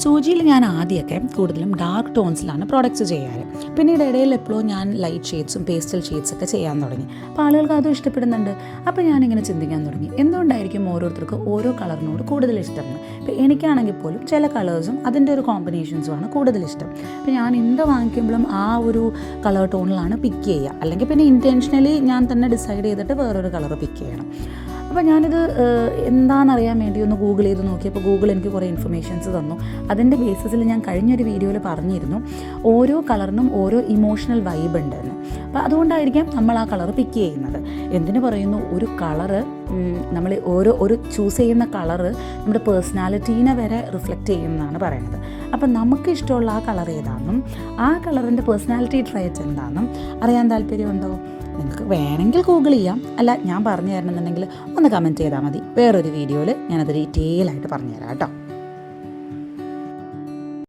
സൂചിയിൽ ഞാൻ ആദ്യമൊക്കെ കൂടുതലും ഡാർക്ക് ടോൺസിലാണ് പ്രോഡക്റ്റ്സ് ചെയ്യാറ്. പിന്നീട് ഇടയിൽ എപ്പോഴും ഞാൻ ലൈറ്റ് ഷെയ്ഡ്സും പേസ്റ്റൽ ഷെയ്ഡ്സൊക്കെ ചെയ്യാൻ തുടങ്ങി. അപ്പോൾ ആളുകൾക്ക് അതും ഇഷ്ടപ്പെടുന്നുണ്ട്. അപ്പോൾ ഞാനിങ്ങനെ ചിന്തിക്കാൻ തുടങ്ങി, എന്തുകൊണ്ടായിരിക്കും ഓരോരുത്തർക്ക് ഓരോ കളറിനോട് കൂടുതൽ ഇഷ്ടം എന്ന്. ഇപ്പോൾ എനിക്കാണെങ്കിൽ പോലും ചില കളേഴ്സും അതിൻ്റെ ഒരു കോമ്പിനേഷൻസുമാണ് കൂടുതൽ ഇഷ്ടം. അപ്പോൾ ഞാൻ എന്ത് വാങ്ങിക്കുമ്പോഴും ആ ഒരു കളർ ടോണിലാണ് പിക്ക് ചെയ്യുക, അല്ലെങ്കിൽ പിന്നെ ഇൻറ്റൻഷനലി ഞാൻ തന്നെ ഡിസൈഡ് ചെയ്തിട്ട് വേറൊരു കളർ പിക്ക് ചെയ്യണം. അപ്പോൾ ഞാനിത് എന്താണെന്നറിയാൻ വേണ്ടി ഒന്ന് ഗൂഗിൾ ചെയ്ത് നോക്കിയപ്പോൾ ഗൂഗിൾ എനിക്ക് കുറേ ഇൻഫർമേഷൻസ് തന്നു. അതിൻ്റെ ബേസിസിൽ ഞാൻ കഴിഞ്ഞൊരു വീഡിയോയിൽ പറഞ്ഞിരുന്നു ഓരോ കളറിനും ഓരോ ഇമോഷണൽ വൈബ് ഉണ്ടെന്ന്. അപ്പോൾ അതുകൊണ്ടായിരിക്കാം നമ്മൾ ആ കളർ പിക്ക് ചെയ്യുന്നത്. എന്തിനു പറയുന്നു, ഒരു കളറ് നമ്മൾ ഒരു ചൂസ് ചെയ്യുന്ന കളറ് നമ്മുടെ പേഴ്സണാലിറ്റീനെ വരെ റിഫ്ലക്റ്റ് ചെയ്യുന്നതാണ് പറയുന്നത്. അപ്പം നമുക്ക് ഇഷ്ടമുള്ള ആ കളർ ഏതാണെന്നും ആ കളറിൻ്റെ പേഴ്സണാലിറ്റി ട്രൈറ്റ്സ് എന്താണെന്നും അറിയാൻ താല്പര്യമുണ്ടോ? നിങ്ങൾക്ക് വേണമെങ്കിൽ ഗൂഗിൾ ചെയ്യാം, അല്ല ഞാൻ പറഞ്ഞു തരണമെന്നുണ്ടെങ്കിൽ ഒന്ന് കമൻറ്റ് ചെയ്താൽ മതി. വേറൊരു വീഡിയോയിൽ ഞാനത് ഡീറ്റെയിൽ ആയിട്ട് പറഞ്ഞു തരാം കേട്ടോ.